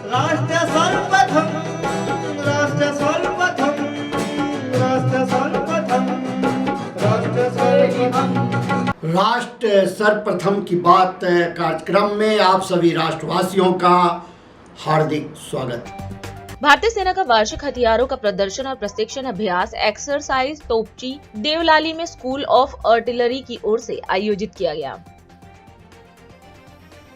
राष्ट्र सर्वप्रथम, राष्ट्र सर्वप्रथम, राष्ट्र सर्वप्रथम, राष्ट्र सर्वप्रथम। राष्ट्र सर्वप्रथम की बात कार्यक्रम में आप सभी राष्ट्रवासियों का हार्दिक स्वागत। भारतीय सेना का वार्षिक हथियारों का प्रदर्शन और प्रशिक्षण अभ्यास एक्सरसाइज तोपची देवलाली में स्कूल ऑफ आर्टिलरी की ओर से आयोजित किया गया।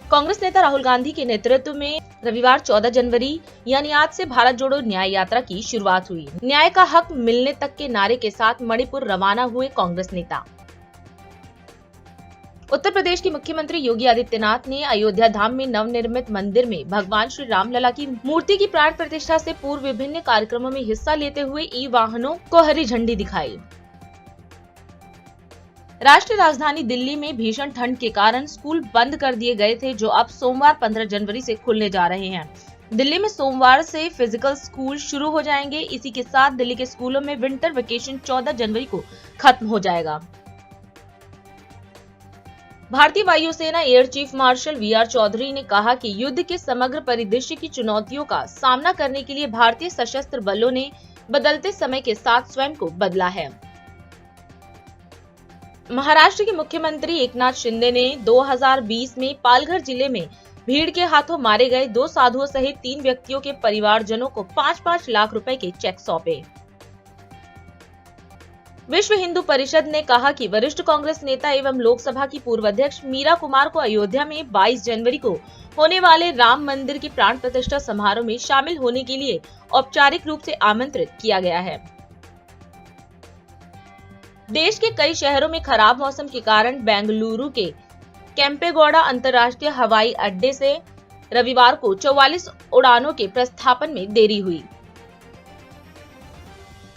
कांग्रेस नेता राहुल गांधी के नेतृत्व में रविवार 14 जनवरी यानी आज से भारत जोड़ो न्याय यात्रा की शुरुआत हुई। न्याय का हक मिलने तक के नारे के साथ मणिपुर रवाना हुए कांग्रेस नेता। उत्तर प्रदेश के मुख्यमंत्री योगी आदित्यनाथ ने अयोध्या धाम में नवनिर्मित मंदिर में भगवान श्री राम लला की मूर्ति की प्राण प्रतिष्ठा से पूर्व विभिन्न कार्यक्रमों में हिस्सा लेते हुए ई वाहनों को हरी झंडी दिखाई। राष्ट्रीय राजधानी दिल्ली में भीषण ठंड के कारण स्कूल बंद कर दिए गए थे, जो अब सोमवार 15 जनवरी से खुलने जा रहे हैं। दिल्ली में सोमवार से फिजिकल स्कूल शुरू हो जाएंगे। इसी के साथ दिल्ली के स्कूलों में विंटर वेकेशन 14 जनवरी को खत्म हो जाएगा। भारतीय वायुसेना air chief marshal VR Chaudhari ने कहा कि युद्ध के समग्र परिदृश्य की चुनौतियों का सामना करने के लिए भारतीय सशस्त्र बलों ने बदलते समय के साथ स्वयं को बदला है। महाराष्ट्र के मुख्यमंत्री एकनाथ शिंदे ने 2020 में पालघर जिले में भीड़ के हाथों मारे गए 2 साधुओं सहित 3 व्यक्तियों के परिवारजनों को 5-5 लाख रुपए के चेक सौंपे। विश्व हिंदू परिषद ने कहा कि वरिष्ठ कांग्रेस नेता एवं लोकसभा की पूर्व अध्यक्ष मीरा कुमार को अयोध्या में 22 जनवरी को होने वाले राम मंदिर की प्राण प्रतिष्ठा समारोह में शामिल होने के लिए औपचारिक रूप से आमंत्रित किया गया है। देश के कई शहरों में खराब मौसम के कारण बेंगलुरु के केम्पेगौड़ा अंतर्राष्ट्रीय हवाई अड्डे से रविवार को 44 उड़ानों के प्रस्थापन में देरी हुई।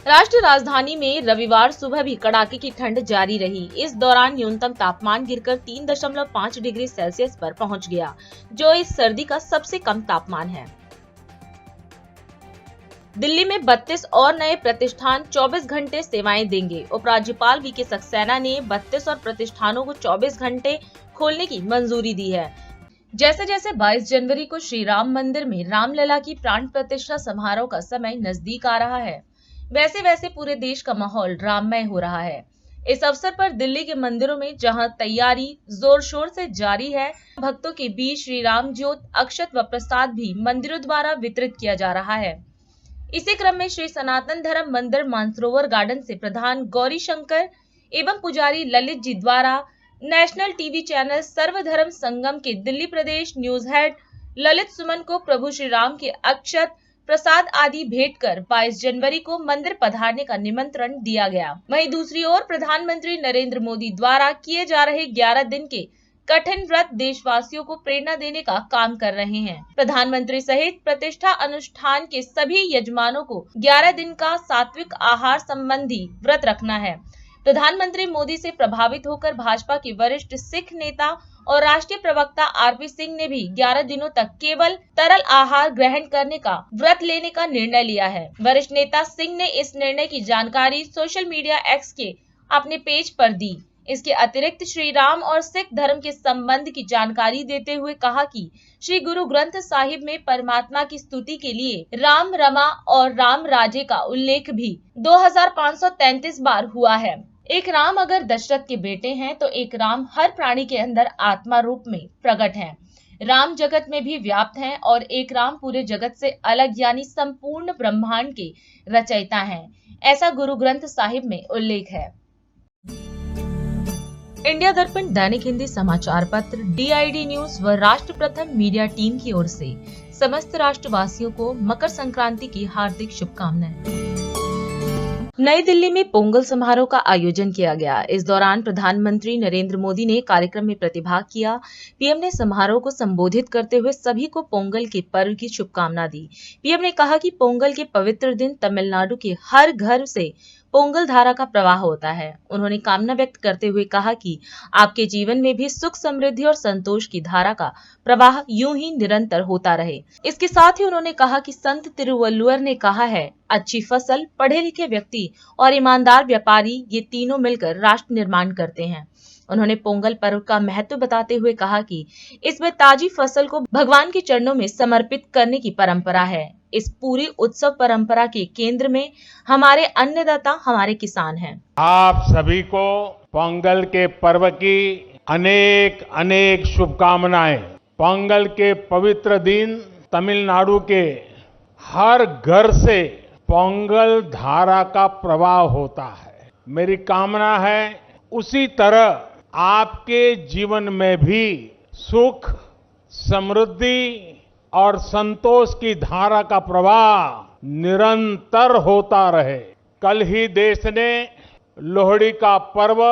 राष्ट्रीय राजधानी में रविवार सुबह भी कड़ाके की ठंड जारी रही। इस दौरान न्यूनतम तापमान गिरकर 3.5 डिग्री सेल्सियस पर पहुंच गया, जो इस सर्दी का सबसे कम तापमान है। दिल्ली में 32 और नए प्रतिष्ठान 24 घंटे सेवाएं देंगे। उपराज्यपाल वीके सक्सेना ने 32 और प्रतिष्ठानों को 24 घंटे खोलने की मंजूरी दी है। जैसे जैसे 22 जनवरी को श्री राम मंदिर में रामलला की प्राण प्रतिष्ठा समारोह का समय नजदीक आ रहा है, वैसे वैसे पूरे देश का माहौल राममय हो रहा है। इस अवसर पर दिल्ली के मंदिरों में जहां तैयारी जोर शोर से जारी है, भक्तों के बीच श्री राम ज्योत, अक्षत व प्रसाद भी मंदिरों द्वारा वितरित किया जा रहा है। इसी क्रम में श्री सनातन धर्म मंदिर मानसरोवर गार्डन से प्रधान गौरी शंकर एवं पुजारी ललित जी द्वारा नेशनल टीवी चैनल सर्वधर्म संगम के दिल्ली प्रदेश न्यूज हेड ललित सुमन को प्रभु श्री राम के अक्षत प्रसाद आदि भेंट कर 22 जनवरी को मंदिर पधारने का निमंत्रण दिया गया। वहीं दूसरी ओर प्रधानमंत्री नरेंद्र मोदी द्वारा किए जा रहे 11 दिन के कठिन व्रत देशवासियों को प्रेरणा देने का काम कर रहे हैं। प्रधानमंत्री सहित प्रतिष्ठा अनुष्ठान के सभी यजमानों को 11 दिन का सात्विक आहार संबंधी व्रत रखना है। प्रधानमंत्री मोदी से प्रभावित होकर भाजपा के वरिष्ठ सिख नेता और राष्ट्रीय प्रवक्ता आरपी सिंह ने भी 11 दिनों तक केवल तरल आहार ग्रहण करने का व्रत लेने का निर्णय लिया है। वरिष्ठ नेता सिंह ने इस निर्णय की जानकारी सोशल मीडिया एक्स के अपने पेज पर दी। इसके अतिरिक्त श्री राम और सिख धर्म के संबंध की जानकारी देते हुए कहा कि श्री गुरु ग्रंथ साहिब में परमात्मा की स्तुति के लिए राम रमा और राम राजे का उल्लेख भी 2533 बार हुआ है। एक राम अगर दशरथ के बेटे हैं तो एक राम हर प्राणी के अंदर आत्मा रूप में प्रकट है। राम जगत में भी व्याप्त हैं और एक राम पूरे जगत से अलग यानी संपूर्ण ब्रह्मांड के रचयिता हैं, ऐसा गुरु ग्रंथ साहिब में उल्लेख है। इंडिया दर्पण दैनिक हिंदी समाचार पत्र, DID न्यूज व राष्ट्र प्रथम मीडिया टीम की ओर से समस्त राष्ट्रवासियों को मकर संक्रांति की हार्दिक शुभकामनाएं। नई दिल्ली में पोंगल समारोह का आयोजन किया गया। इस दौरान प्रधानमंत्री नरेंद्र मोदी ने कार्यक्रम में प्रतिभाग किया। पीएम ने समारोह को संबोधित करते हुए सभी को पोंगल के पर्व की शुभकामना दी। पीएम ने कहा कि पोंगल के पवित्र दिन तमिलनाडु के हर घर से पोंगल धारा का प्रवाह होता है। उन्होंने कामना व्यक्त करते हुए कहा कि आपके जीवन में भी सुख, समृद्धि और संतोष की धारा का प्रवाह यूं ही निरंतर होता रहे। इसके साथ ही उन्होंने कहा कि संत तिरुवल्लुवर ने कहा है, अच्छी फसल, पढ़े लिखे व्यक्ति और ईमानदार व्यापारी, ये तीनों मिलकर राष्ट्र निर्माण करते हैं। उन्होंने पोंगल पर्व का महत्व बताते हुए कहा कि इसमें ताजी फसल को भगवान के चरणों में समर्पित करने की परंपरा है। इस पूरी उत्सव परंपरा के केंद्र में हमारे अन्नदाता, हमारे किसान हैं। आप सभी को पोंगल के पर्व की अनेक अनेक शुभकामनाएं। पोंगल के पवित्र दिन तमिलनाडु के हर घर से पोंगल धारा का प्रवाह होता है। मेरी कामना है उसी तरह आपके जीवन में भी सुख, समृद्धि और संतोष की धारा का प्रवाह निरंतर होता रहे। कल ही देश ने लोहड़ी का पर्व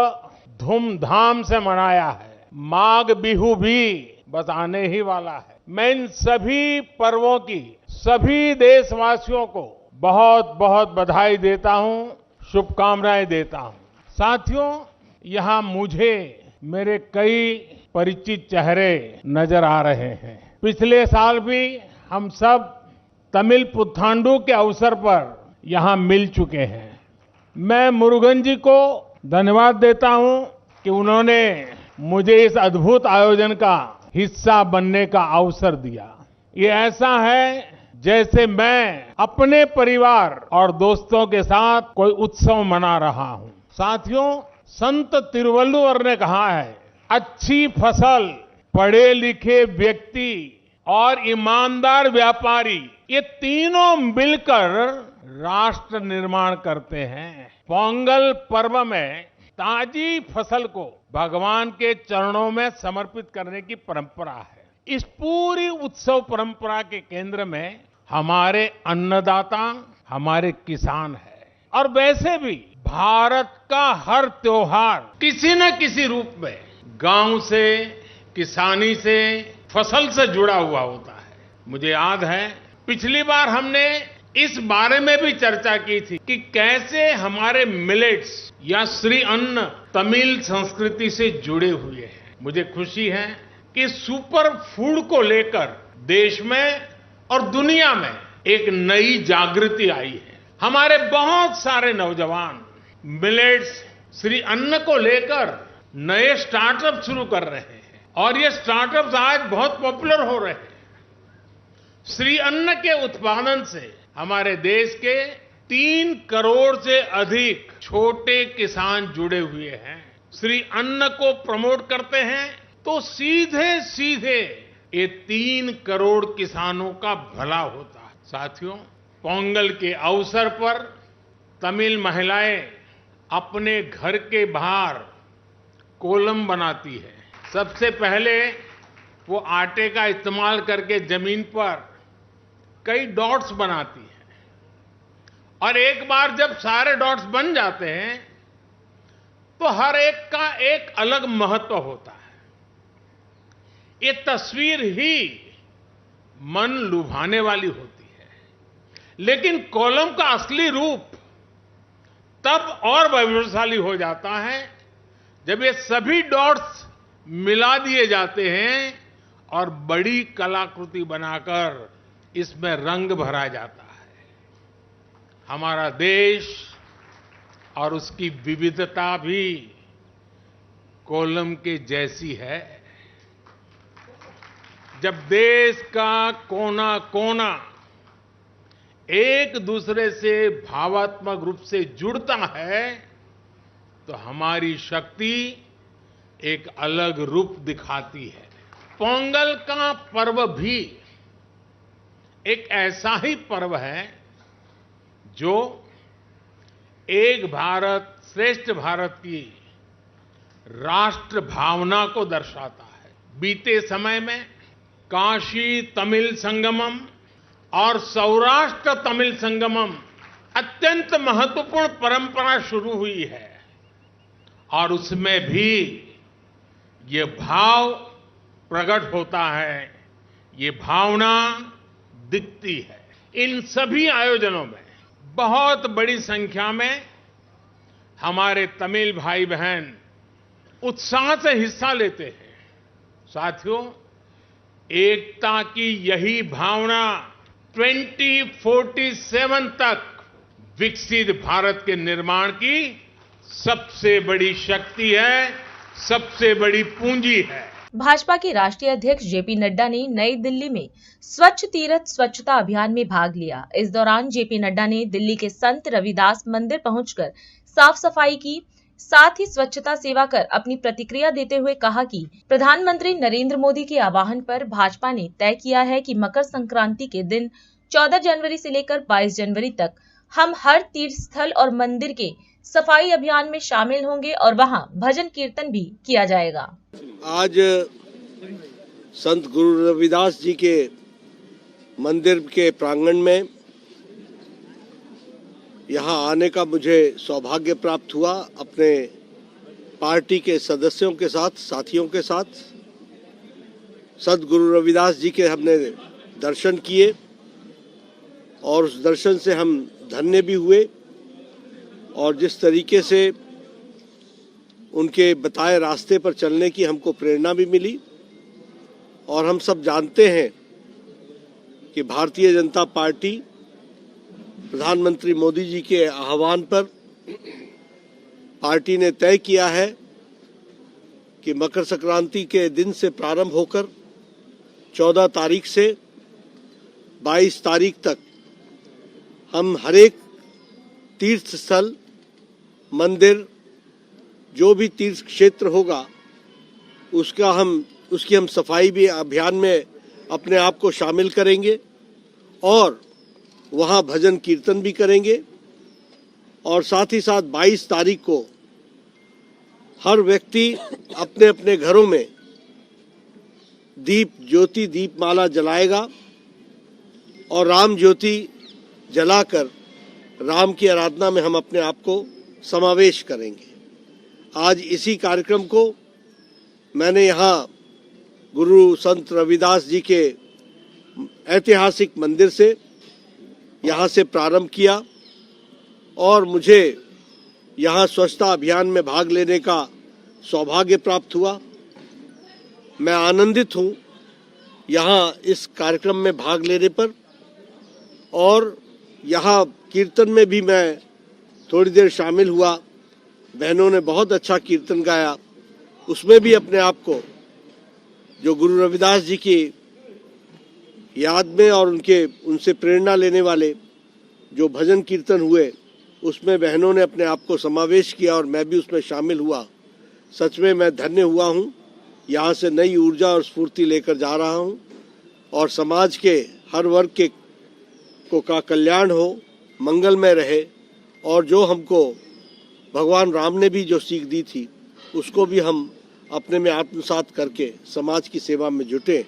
धूमधाम से मनाया है। माघ बिहू भी बस आने ही वाला है। मैं इन सभी पर्वों की सभी देशवासियों को बहुत बहुत बधाई देता हूं, शुभकामनाएं देता हूं। साथियों, यहां मुझे मेरे कई परिचित चेहरे नजर आ रहे हैं। पिछले साल भी हम सब तमिल पुथांडु के अवसर पर यहां मिल चुके हैं। मैं मुरुगन जी को धन्यवाद देता हूं कि उन्होंने मुझे इस अद्भुत आयोजन का हिस्सा बनने का अवसर दिया। ये ऐसा है जैसे मैं अपने परिवार और दोस्तों के साथ कोई उत्सव मना रहा हूं। साथियों, संत तिरुवल्लुवर ने कहा है, अच्छी फसल, पढ़े लिखे व्यक्ति और ईमानदार व्यापारी, ये तीनों मिलकर राष्ट्र निर्माण करते हैं। पोंगल पर्व में ताजी फसल को भगवान के चरणों में समर्पित करने की परंपरा है। इस पूरी उत्सव परंपरा के केंद्र में हमारे अन्नदाता, हमारे किसान है। और वैसे भी भारत का हर त्योहार किसी न किसी रूप में गांव से, किसानी से, फसल से जुड़ा हुआ होता है। मुझे याद है पिछली बार हमने इस बारे में भी चर्चा की थी कि कैसे हमारे मिलेट्स या श्री अन्न तमिल संस्कृति से जुड़े हुए हैं। मुझे खुशी है कि सुपर फूड को लेकर देश में और दुनिया में एक नई जागृति आई है। हमारे बहुत सारे नौजवान मिलेट्स, श्री अन्न को लेकर नए स्टार्टअप शुरू कर रहे हैं और ये स्टार्टअप्स आज बहुत पॉपुलर हो रहे हैं। श्री अन्न के उत्पादन से हमारे देश के 3 करोड़ से अधिक छोटे किसान जुड़े हुए हैं। श्री अन्न को प्रमोट करते हैं तो सीधे सीधे ये 3 करोड़ किसानों का भला होता है। साथियों, पोंगल के अवसर पर तमिल महिलाएं अपने घर के बाहर कोलम बनाती है। सबसे पहले वो आटे का इस्तेमाल करके जमीन पर कई डॉट्स बनाती है और एक बार जब सारे डॉट्स बन जाते हैं तो हर एक का एक अलग महत्व होता है। ये तस्वीर ही मन लुभाने वाली होती है, लेकिन कोलम का असली रूप तब और वैभवशाली हो जाता है जब ये सभी डॉट्स मिला दिए जाते हैं और बड़ी कलाकृति बनाकर इसमें रंग भरा जाता है। हमारा देश और उसकी विविधता भी कोलम के जैसी है। जब देश का कोना कोना एक दूसरे से भावात्मक रूप से जुड़ता है तो हमारी शक्ति एक अलग रूप दिखाती है। पोंगल का पर्व भी एक ऐसा ही पर्व है जो एक भारत श्रेष्ठ भारत की राष्ट्र भावना को दर्शाता है। बीते समय में काशी तमिल संगमम और सौराष्ट्र तमिल संगमम अत्यंत महत्वपूर्ण परंपरा शुरू हुई है और उसमें भी ये भाव प्रकट होता है, ये भावना दिखती है। इन सभी आयोजनों में बहुत बड़ी संख्या में हमारे तमिल भाई बहन उत्साह से हिस्सा लेते हैं। साथियों, एकता की यही भावना 2047 तक विकसित भारत के निर्माण की सबसे बड़ी शक्ति है सबसे बड़ी पूंजी है। भाजपा के राष्ट्रीय अध्यक्ष जेपी नड्डा ने नई दिल्ली में स्वच्छ तीरथ स्वच्छता अभियान में भाग लिया। इस दौरान जेपी नड्डा ने दिल्ली के संत रविदास मंदिर पहुंचकर साफ सफाई की, साथ ही स्वच्छता सेवा कर अपनी प्रतिक्रिया देते हुए कहा कि प्रधानमंत्री नरेंद्र मोदी के आह्वान पर भाजपा ने तय किया है कि मकर संक्रांति के दिन 14 जनवरी से लेकर 22 जनवरी तक हम हर तीर्थ स्थल और मंदिर के सफाई अभियान में शामिल होंगे और वहां भजन कीर्तन भी किया जाएगा। आज संत गुरु रविदास जी के मंदिर के प्रांगण में यहाँ आने का मुझे सौभाग्य प्राप्त हुआ। अपने पार्टी के सदस्यों के साथ, साथियों के साथ संत गुरु रविदास जी के हमने दर्शन किए और उस दर्शन से हम धन्य भी हुए। और जिस तरीके से उनके बताए रास्ते पर चलने की हमको प्रेरणा भी मिली। और हम सब जानते हैं कि भारतीय जनता पार्टी प्रधानमंत्री मोदी जी के आह्वान पर पार्टी ने तय किया है कि मकर संक्रांति के दिन से प्रारंभ होकर 14 तारीख से 22 तारीख तक हम हर एक तीर्थ स्थल, मंदिर, जो भी तीर्थ क्षेत्र होगा उसकी हम सफाई भी अभियान में अपने आप को शामिल करेंगे और वहाँ भजन कीर्तन भी करेंगे। और साथ ही साथ 22 तारीख को हर व्यक्ति अपने अपने घरों में दीपमाला जलाएगा और राम ज्योति जलाकर राम की आराधना में हम अपने आप को समावेश करेंगे। आज इसी कार्यक्रम को मैंने यहाँ गुरु संत रविदास जी के ऐतिहासिक मंदिर से यहाँ से प्रारंभ किया और मुझे यहाँ स्वच्छता अभियान में भाग लेने का सौभाग्य प्राप्त हुआ। मैं आनंदित हूँ यहाँ इस कार्यक्रम में भाग लेने पर। और यहाँ कीर्तन में भी मैं थोड़ी देर शामिल हुआ। बहनों ने बहुत अच्छा कीर्तन गाया। उसमें भी अपने आप को जो गुरु रविदास जी की याद में और उनसे प्रेरणा लेने वाले जो भजन कीर्तन हुए उसमें बहनों ने अपने आप को समावेश किया और मैं भी उसमें शामिल हुआ। सच में मैं धन्य हुआ हूँ। यहाँ से नई ऊर्जा और स्फूर्ति लेकर जा रहा हूँ और समाज के हर वर्ग का कल्याण हो, मंगलमय रहे। और जो हमको भगवान राम ने भी जो सीख दी थी उसको भी हम अपने में आत्मसात करके समाज की सेवा में जुटे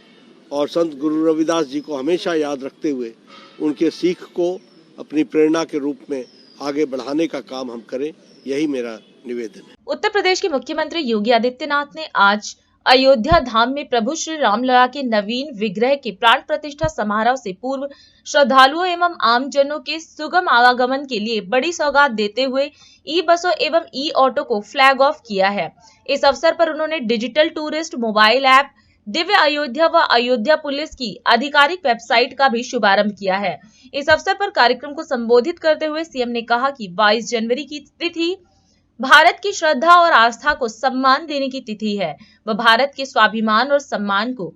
और संत गुरु रविदास जी को हमेशा याद रखते हुए उनके सीख को अपनी प्रेरणा के रूप में आगे बढ़ाने का काम हम करें। यही मेरा निवेदन है। उत्तर प्रदेश के मुख्यमंत्री योगी आदित्यनाथ ने आज अयोध्या धाम में प्रभु श्री रामलला के नवीन विग्रह के प्राण प्रतिष्ठा समारोह से पूर्व श्रद्धालुओं एवं आमजनों के सुगम आवागमन के लिए बड़ी सौगात देते हुए ई बसों एवं ई ऑटो को फ्लैग ऑफ किया है। इस अवसर पर उन्होंने digital tourist mobile app Divya Ayodhya व अयोध्या पुलिस की आधिकारिक वेबसाइट का भी शुभारंभ किया है। इस अवसर पर कार्यक्रम को संबोधित करते हुए सीएम ने कहा कि 22 जनवरी की तिथि भारत की श्रद्धा और आस्था को सम्मान देने की तिथि है। वह भारत के स्वाभिमान और सम्मान को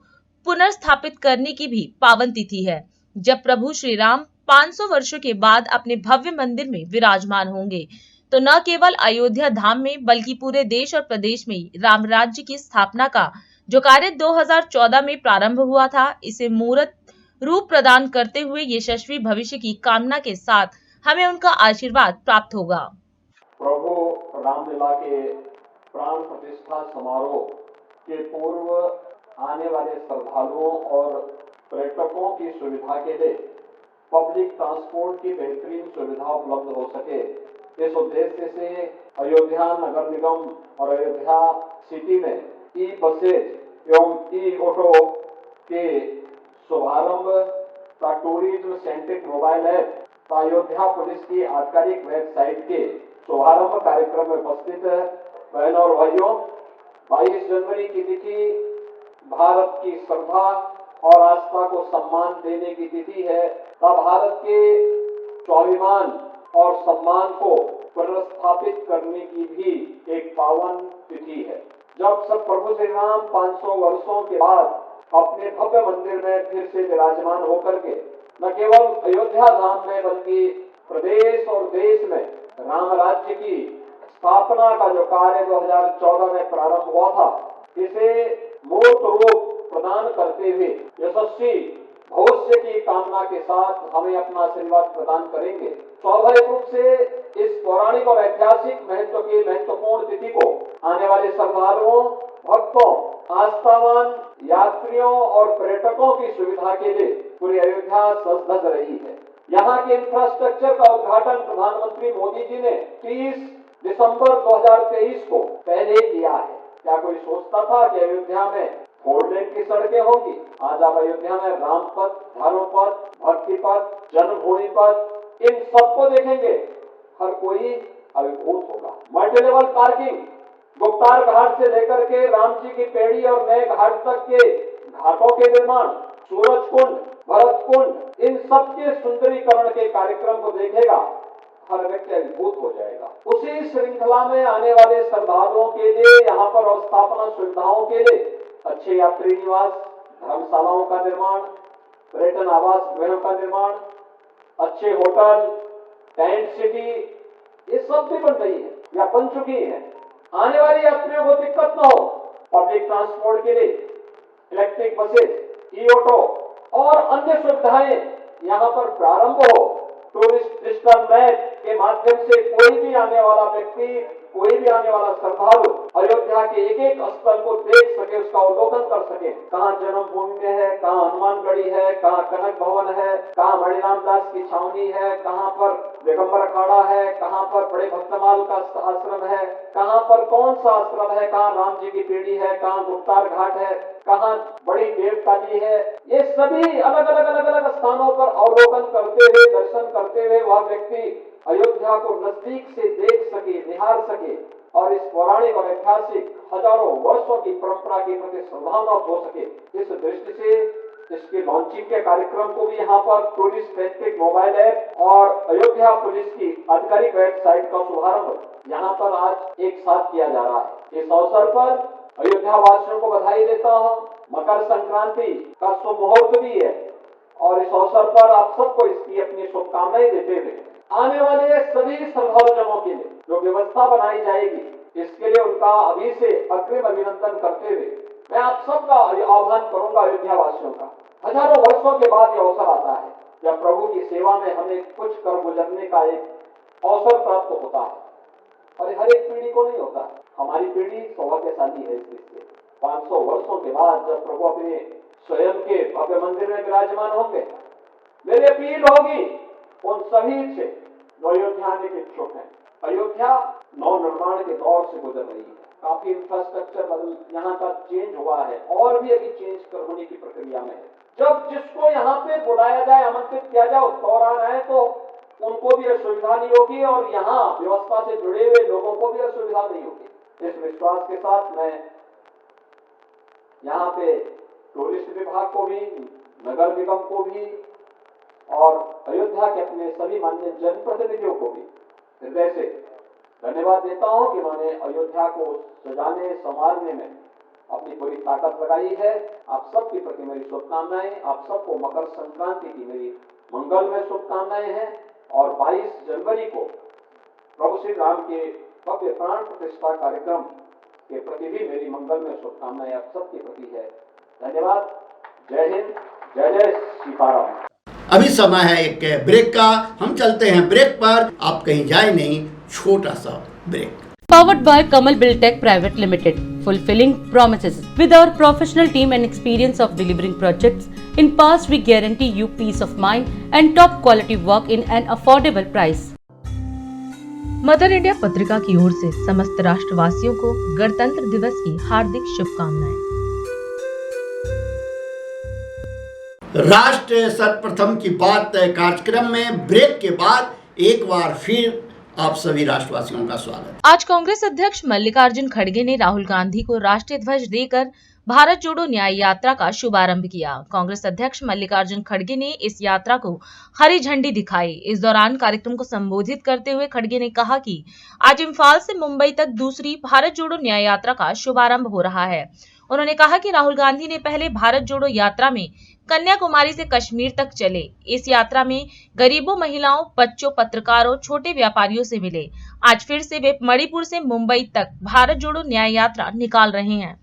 पुनर्स्थापित करने की भी पावन तिथि है, जब प्रभु श्री राम 500 वर्षों के बाद अपने भव्य मंदिर में विराजमान होंगे। तो न केवल अयोध्या धाम में बल्कि पूरे देश और प्रदेश में राम राज्य की स्थापना का जो कार्य 2014 में प्रारंभ हुआ था, इसे मूर्त रूप प्रदान करते हुए यशस्वी भविष्य की कामना के साथ हमें उनका आशीर्वाद प्राप्त होगा। प्रभु रामलीला के प्राण प्रतिष्ठा समारोह के पूर्व आने वाले श्रद्धालुओं और पर्यटकों की सुविधा के लिए पब्लिक ट्रांसपोर्ट की बेहतरीन सुविधा उपलब्ध हो सके, इस उद्देश्य से अयोध्या नगर निगम और अयोध्या सिटी में ई बसेज एवं ई ऑटो के शुभारंभ का tourism centric mobile app Ayodhya police की आधिकारिक वेबसाइट के शुभारंभ कार्यक्रम में उपस्थित बहनों और भाइयों, 22 जनवरी की तिथि भारत की श्रद्धा और आस्था को सम्मान देने की तिथि है। तब भारत के स्वाभिमान और सम्मान को पुनर्स्थापित करने की भी एक पावन तिथि है। जब सब प्रभु श्री राम 500 वर्षों के बाद अपने भव्य मंदिर में फिर से विराजमान होकर के न केवल अयोध्या धाम में बल्कि प्रदेश और देश में राम राज्य की स्थापना का जो कार्य 2014 में प्रारंभ हुआ था, इसे मूर्त रूप प्रदान करते हुए यशस्वी भविष्य की कामना के साथ हमें अपना आशीर्वाद प्रदान करेंगे। स्वाभाविक रूप से इस पौराणिक और ऐतिहासिक महत्व की महत्वपूर्ण तिथि को आने वाले श्रद्धालुओं, भक्तों, आस्थावान यात्रियों और पर्यटकों की सुविधा के लिए पूरी अयोध्या सज धज रही है। यहाँ के इंफ्रास्ट्रक्चर का उद्घाटन प्रधानमंत्री मोदी जी ने 30 दिसंबर 2023 को पहले किया है। क्या कोई सोचता था कि अयोध्या में 4 लेन की सड़कें होंगी? आज आप अयोध्या में राम पथ, धर्म पथ, भक्ति पथ, जन्मभूमि पथ, इन सबको देखेंगे, हर कोई अभिभूत होगा। Multi level parking, Guptar Ghat से लेकर के राम जी की पेड़ी और नए घाट तक के घाटों के निर्माण, सूरज कुंड, भरत कुंड, इन सब के सुंदरीकरण के कार्यक्रम को देखेगा, हर व्यक्ति अभिभूत हो जाएगा। उसी श्रृंखला में आने वाले श्रद्धालुओं के लिए यहाँ पर अवस्थापना सुविधाओं के लिए अच्छे यात्री निवास, धर्मशालाओं का निर्माण, पर्यटन आवास गृहों का निर्माण, अच्छे होटल, टेंट सिटी, ये सब भी बन रही है या बन चुकी है। आने वाले यात्रियों को दिक्कत न हो, पब्लिक ट्रांसपोर्ट के लिए इलेक्ट्रिक बसेस, ई ऑटो और अन्य सुविधाएं यहाँ पर प्रारंभ हो। टूरिस्ट डिजिटल मैप के माध्यम से कोई भी आने वाला व्यक्ति, कोई भी आने वाला श्रद्धालु अयोध्या के एक एक स्थल को देख सके, उसका अवलोकन कर सके। कहाँ जन्मभूमि में है, कहाँ हनुमानगढ़ी है, कहाँ कनक भवन है, कहाँ मणिराम दास की छावनी है, कहाँ पर दिगंबर अखाड़ा है, कहाँ पर बड़े भक्तमाल का आश्रम है, कहाँ पर कौन सा आश्रम है, कहाँ राम जी की पीढ़ी है, कहाँ गुप्तार घाट है, कहाँ बड़ी देवकाली है। ये सभी अलग अलग स्थानों पर अवलोकन करते हुए, दर्शन करते हुए वह व्यक्ति अयोध्या को नजदीक से देख सके, निहार सके और इस पौराणिक और ऐतिहासिक हजारों वर्षों की परंपरा के प्रति श्रद्धान्वित हो सके। इस दृष्टि से इसके लॉन्चिंग के कार्यक्रम को भी यहाँ पर टूरिस्ट सेंट्रिक मोबाइल ऐप और अयोध्या पुलिस की आधिकारिक वेबसाइट का शुभारंभ यहाँ पर आज एक साथ किया जा रहा है। इस अवसर पर अयोध्या वासियों को बधाई देता हूँ। मकर संक्रांति का शुभ मुहूर्त भी है और इस अवसर पर आप सबको इसकी अपनी शुभकामनाएं देते हुए आने वाले सभी श्रद्धालुजनों के लिए जो व्यवस्था बनाई जाएगी, इसके लिए उनका अभी से अग्रिम अभिनंदन करते हुए मैं आप सबका आह्वान करूंगा, अयोध्या वासियों का। हजारों वर्षों के बाद यह अवसर आता है जब प्रभु की सेवा में हमें कुछ कर गुजरने का एक अवसर प्राप्त होता है और हर एक पीढ़ी को नहीं होता। हमारी पीढ़ी सौभाग्यशाली है इस दृष्टि से। 500 वर्षों के बाद जब प्रभु अपने स्वयं के भव्य मंदिर में विराजमान होंगे, मेरी अपील होगी उन सभी से जो अयोध्या आने के इच्छुक हैं। अयोध्या नव निर्माण के दौर से गुजर रही है, काफी इंफ्रास्ट्रक्चर यहाँ का चेंज हुआ है और भी अभी चेंज होने की प्रक्रिया में है। जब जिसको यहाँ पे बुलाया जाए, आमंत्रित किया जाए, उस दौरान आए तो उनको भी असुविधा नहीं होगी और यहाँ व्यवस्था से जुड़े हुए लोगों को भी असुविधा नहीं होगी। इस विश्वास के साथ मैं यहाँ पे टूरिस्ट विभाग को भी, नगर निगम को भी और अयोध्या के अपने सभी माननीय जनप्रतिनिधियों को भी हृदय से धन्यवाद देता हूं कि उन्होंने अयोध्या को सजाने संवारने में अपनी पूरी ताकत लगाई है। आप सबके प्रति मेरी शुभकामनाएं, आप सबको मकर संक्रांति की मेरी मंगलमय शुभकामनाएं हैं और 22 जनवरी को प्रभु श्री राम के भव्य प्राण प्रतिष्ठा कार्यक्रम के प्रति भी मेरी मंगलमय शुभकामनाएं आप सबके प्रति है। धन्यवाद। जय हिंद, जय जय सीताराम। अभी समय है एक ब्रेक का, हम चलते हैं ब्रेक पर, आप कहीं जाए नहीं, छोटा सा break. Powered by Kamal Buildtech Private Limited, fulfilling promises. With our professional team and experience of delivering projects, in past we guarantee you peace of mind and top quality work in an affordable price. Mother India पत्रिका की ओर से समस्त राष्ट्रवासियों को गणतंत्र दिवस की हार्दिक शुभकामनाएं। राष्ट्र सर्वप्रथम की बात कार्यक्रम में ब्रेक के बाद एक बार फिर आप सभी राष्ट्रवासियों का स्वागत। आज कांग्रेस अध्यक्ष मल्लिकार्जुन खड़गे ने राहुल गांधी को राष्ट्रीय ध्वज देकर भारत जोड़ो न्याय यात्रा का शुभारंभ किया। कांग्रेस अध्यक्ष मल्लिकार्जुन खड़गे ने इस यात्रा को हरी झंडी दिखाई। इस दौरान कार्यक्रम को संबोधित करते हुए खड़गे ने कहा कि आज इम्फाल से मुंबई तक दूसरी भारत जोड़ो न्याय यात्रा का शुभारंभ हो रहा है। उन्होंने कहा कि राहुल गांधी ने पहले भारत जोड़ो यात्रा में कन्याकुमारी से कश्मीर तक चले। इस यात्रा में गरीबों, महिलाओं, बच्चों, पत्रकारों, छोटे व्यापारियों से मिले। आज फिर से वे मणिपुर से मुंबई तक भारत जोड़ो न्याय यात्रा निकाल रहे हैं।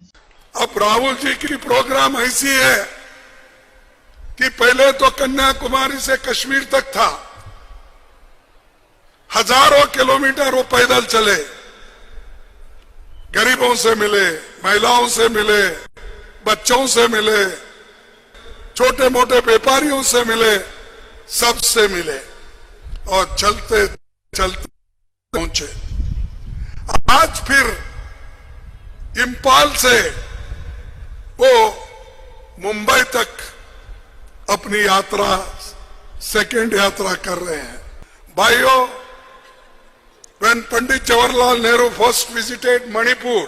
अब राहुल जी की प्रोग्राम ऐसी है कि पहले तो कन्याकुमारी से कश्मीर तक था, हजारों किलोमीटर वो पैदल चले, गरीबों से मिले, महिलाओं से मिले, बच्चों से मिले, छोटे मोटे व्यापारियों से मिले, सबसे मिले और चलते चलते पहुंचे। आज फिर इम्फाल से वो मुंबई तक अपनी यात्रा, सेकेंड यात्रा कर रहे हैं। भाइयों, when Pandit Jawaharlal Nehru first visited Manipur,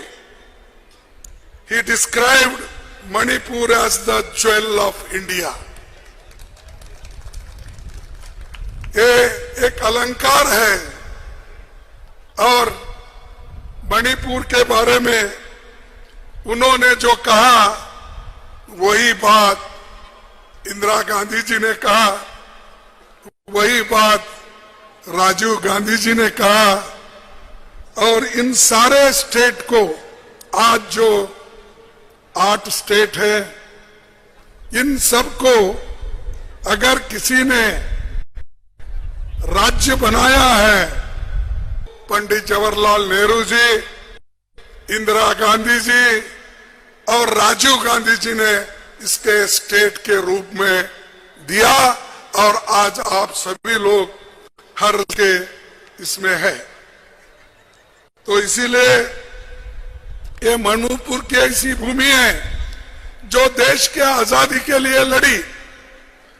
he described Manipur as the jewel of India. ये एक अलंकार है और मणिपुर के बारे में उन्होंने जो कहा वही बात इंदिरा गांधी जी ने कहा, वही बात राजीव गांधी जी ने कहा और इन सारे स्टेट को, आज जो 8 स्टेट है, इन सबको अगर किसी ने राज्य बनाया है, पंडित जवाहरलाल नेहरू जी, इंदिरा गांधी जी और राजीव गांधी जी ने इसके स्टेट के रूप में दिया और आज आप सभी लोग हर के इसमें है। तो इसीलिए ये मणिपुर की ऐसी भूमि है जो देश के आजादी के लिए लड़ी।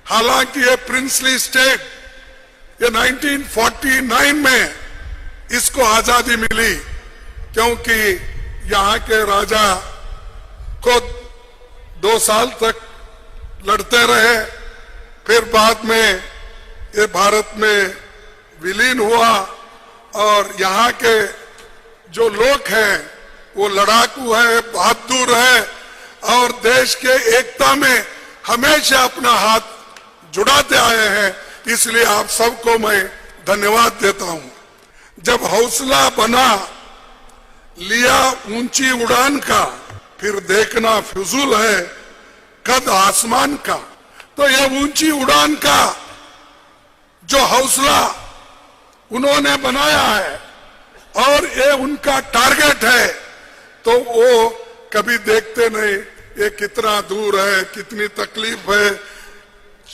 हालांकि ये प्रिंसली स्टेट, ये 1949 में इसको आजादी मिली क्योंकि यहाँ के राजा को 2 साल तक लड़ते रहे, फिर बाद में ये भारत में विलीन हुआ और यहाँ के जो लोग हैं वो लड़ाकू है, बहादुर है और देश के एकता में हमेशा अपना हाथ जुड़ाते आए हैं। इसलिए आप सबको मैं धन्यवाद देता हूं। जब हौसला बना लिया ऊंची उड़ान का, फिर देखना फिजूल है कद आसमान का। तो यह ऊंची उड़ान का जो हौसला उन्होंने बनाया है और ये उनका टारगेट है, तो वो कभी देखते नहीं ये कितना दूर है, कितनी तकलीफ है,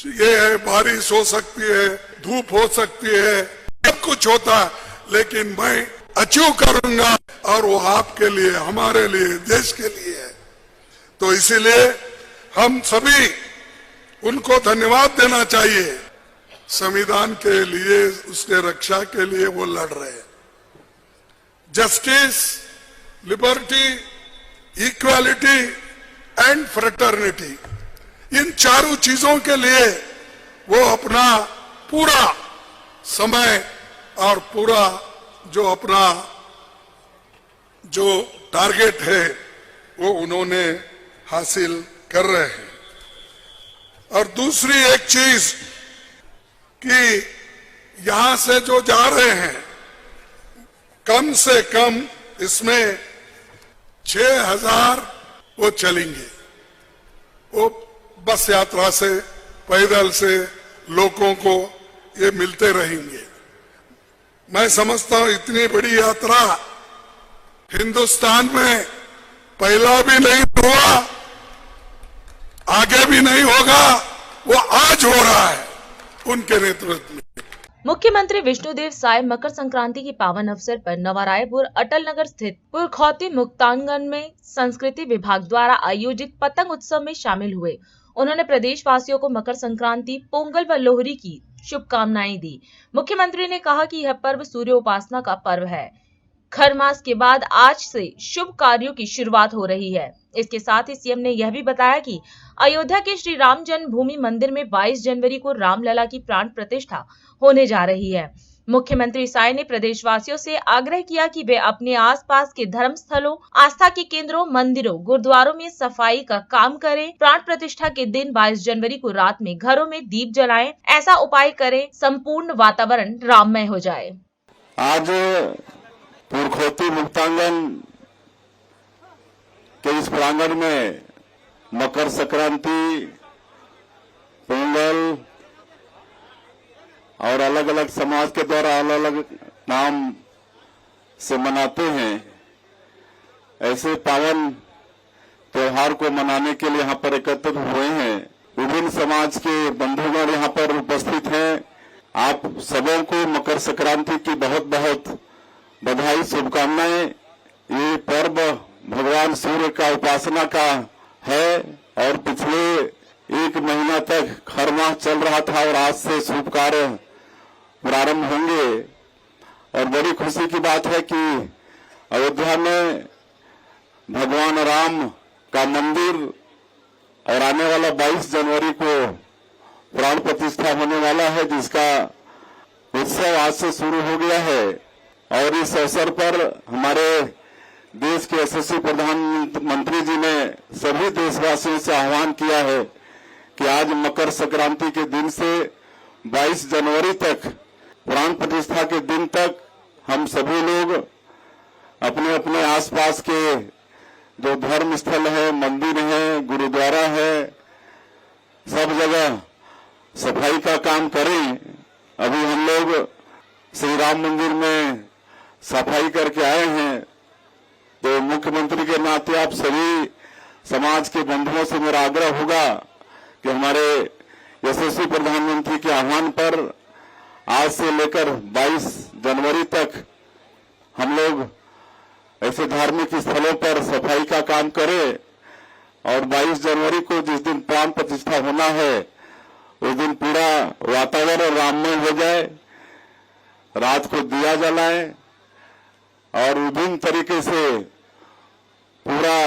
ये है बारिश हो सकती है, धूप हो सकती है, सब कुछ होता, लेकिन मैं अचीव करूंगा और वो आपके लिए, हमारे लिए, देश के लिए है। तो इसीलिए हम सभी उनको धन्यवाद देना चाहिए। संविधान के लिए, उसके रक्षा के लिए वो लड़ रहे हैं। Justice, liberty, equality and fraternity, इन चारों चीजों के लिए वो अपना पूरा समय और पूरा जो अपना जो टारगेट है वो उन्होंने हासिल कर रहे हैं। और दूसरी एक चीज कि यहां से जो जा रहे हैं, कम से कम इसमें 6000 वो चलेंगे, वो बस यात्रा से, पैदल से लोगों को ये मिलते रहेंगे। मैं समझता हूं इतनी बड़ी यात्रा हिंदुस्तान में पहला भी नहीं हुआ, आगे भी नहीं होगा, वो आज हो रहा है उनके नेतृत्व में। मुख्यमंत्री विष्णुदेव साय मकर संक्रांति के पावन अवसर पर नवारायपुर अटल नगर स्थित पुरखौती मुक्तांगन में संस्कृति विभाग द्वारा आयोजित पतंग उत्सव में शामिल हुए। उन्होंने प्रदेशवासियों को मकर संक्रांति, पोंगल व लोहड़ी की शुभकामनाएं दी। मुख्यमंत्री ने कहा कि यह पर्व सूर्य उपासना का पर्व है। खर मास के बाद आज से शुभ कार्यों की शुरुआत हो रही है। इसके साथ ही सीएम ने यह भी बताया कि अयोध्या के श्री राम जन्मभूमि मंदिर में 22 जनवरी को रामलला की प्राण प्रतिष्ठा होने जा रही है। मुख्यमंत्री साय ने प्रदेशवासियों से आग्रह किया कि वे अपने आसपास के धर्म स्थलों, आस्था के केंद्रों, मंदिरों, गुरुद्वारों में सफाई का काम करें। प्राण प्रतिष्ठा के दिन 22 जनवरी को रात में घरों में दीप जलाएं। ऐसा उपाय करें, संपूर्ण वातावरण राममय हो जाए। आज पुरखोती मुक्तांगन के इस प्रांगण में मकर संक्रांति, पोंगल और अलग अलग समाज के द्वारा अलग अलग नाम से मनाते हैं। ऐसे पावन त्योहार को मनाने के लिए यहाँ पर एकत्रित हुए हैं। विभिन्न समाज के बंधुगण यहाँ पर उपस्थित हैं। आप सबों को मकर संक्रांति की बहुत बहुत बधाई, शुभकामनाएं। ये पर्व भगवान सूर्य का उपासना का है और पिछले 1 महीना तक खर मास चल रहा था और आज से शुभ कार्य प्रारंभ होंगे। और बड़ी खुशी की बात है कि अयोध्या में भगवान राम का मंदिर और आने वाला 22 जनवरी को प्राण प्रतिष्ठा होने वाला है, जिसका उत्सव आज से शुरू हो गया है। और इस अवसर पर हमारे देश के यशस्वी प्रधानमंत्री जी ने सभी देशवासियों से आह्वान किया है कि आज मकर संक्रांति के दिन से 22 जनवरी तक, प्राण प्रतिष्ठा के दिन तक, हम सभी लोग अपने अपने आसपास के जो धर्म स्थल है, मंदिर है, गुरुद्वारा है, सब जगह सफाई का काम करें। अभी हम लोग श्री राम मंदिर में सफाई करके आए हैं, तो मुख्यमंत्री के नाते आप सभी समाज के बंधुओं से मेरा आग्रह होगा कि हमारे यशस्वी प्रधानमंत्री के आह्वान पर आज से लेकर 22 जनवरी तक हम लोग ऐसे धार्मिक स्थलों पर सफाई का काम करें। और 22 जनवरी को जिस दिन प्राण प्रतिष्ठा होना है, उस दिन पूरा वातावरण राममय हो जाए। रात को दिया जलाएं और विभिन्न तरीके से पूरा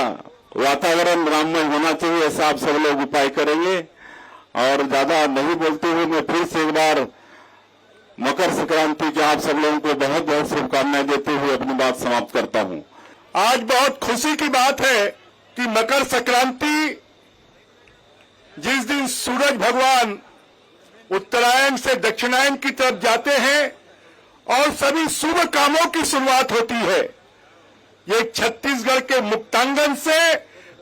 वातावरण राममय होना चाहिए, ऐसा आप सब लोग उपाय करेंगे। और ज्यादा नहीं बोलते हुए मैं फिर से एक बार मकर संक्रांति की आप सब लोगों को बहुत बहुत शुभकामनाएं देते हुए अपनी बात समाप्त करता हूं। आज बहुत खुशी की बात है कि मकर संक्रांति, जिस दिन सूरज भगवान उत्तरायण से दक्षिणायन की तरफ जाते हैं और सभी शुभ कामों की शुरुआत होती है, ये छत्तीसगढ़ के मुक्तांगन से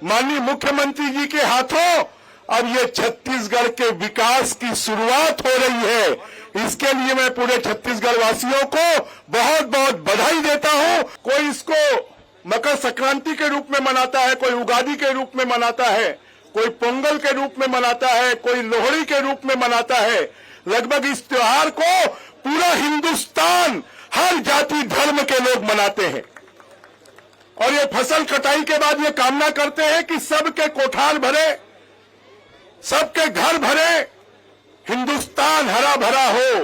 माननीय मुख्यमंत्री जी के हाथों अब ये छत्तीसगढ़ के विकास की शुरुआत हो रही है। इसके लिए मैं पूरे छत्तीसगढ़ वासियों को बहुत बहुत बधाई देता हूं। कोई इसको मकर संक्रांति के रूप में मनाता है, कोई उगादी के रूप में मनाता है, कोई पोंगल के रूप में मनाता है, कोई लोहड़ी के रूप में मनाता है। लगभग इस त्योहार को पूरा हिंदुस्तान, हर जाति धर्म के लोग मनाते हैं। और ये फसल कटाई के बाद ये कामना करते हैं कि सबके कोठार भरे, सबके घर भरे, हिंदुस्तान हरा भरा हो,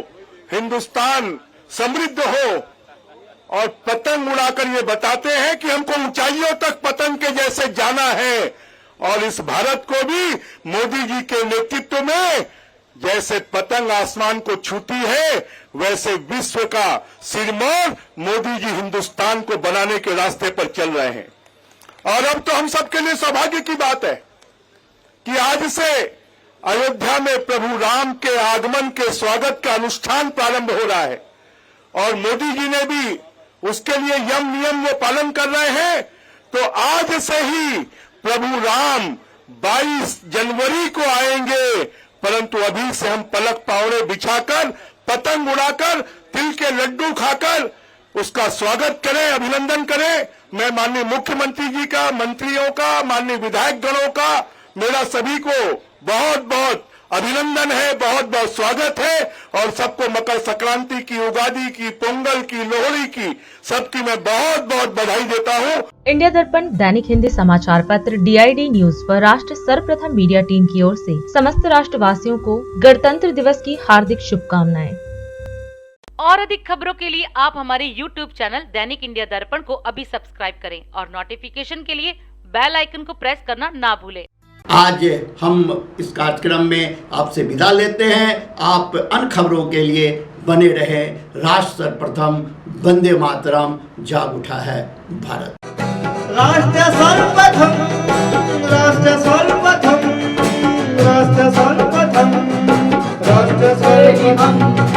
हिंदुस्तान समृद्ध हो। और पतंग उड़ाकर ये बताते हैं कि हमको ऊंचाइयों तक पतंग के जैसे जाना है। और इस भारत को भी मोदी जी के नेतृत्व में जैसे पतंग आसमान को छूती है, वैसे विश्व का सिरमौर मोदी जी हिंदुस्तान को बनाने के रास्ते पर चल रहे हैं। और अब तो हम सबके लिए सौभाग्य की बात है कि आज से अयोध्या में प्रभु राम के आगमन के स्वागत का अनुष्ठान प्रारंभ हो रहा है। और मोदी जी ने भी उसके लिए यम नियम वो पालन कर रहे हैं। तो आज से ही प्रभु राम 22 जनवरी को आएंगे, परंतु अभी से हम पलक पावड़े बिछाकर, पतंग उड़ाकर, तिल के लड्डू खाकर उसका स्वागत करें, अभिनंदन करें। मैं माननीय मुख्यमंत्री जी का, मंत्रियों का, माननीय विधायक गणों का, मेरा सभी को बहुत बहुत अभिनंदन है, बहुत बहुत स्वागत है। और सबको मकर संक्रांति की, उगादी की, पोंगल की, लोहड़ी की, सबकी मैं बहुत बहुत बधाई देता हूँ। इंडिया दर्पण दैनिक हिंदी समाचार पत्र DID न्यूज पर राष्ट्र सर्वप्रथम मीडिया टीम की ओर से समस्त राष्ट्रवासियों को गणतंत्र दिवस की हार्दिक शुभकामनाएं। और अधिक खबरों के लिए आप हमारे YouTube चैनल दैनिक इंडिया दर्पण को अभी सब्सक्राइब करें और नोटिफिकेशन के लिए बेल आइकन को प्रेस करना ना भूलें। आज हम इस कार्यक्रम में आपसे विदा लेते हैं। आप अन्य खबरों के लिए बने रहे। राष्ट्र सर्वप्रथम, वंदे मातरम, जाग उठा है भारत। राष्ट्र सर्वप्रथम, राष्ट्र सर्वप्रथम, राष्ट्र सर्वप्रथम, राष्ट्र सर्वप्रथम।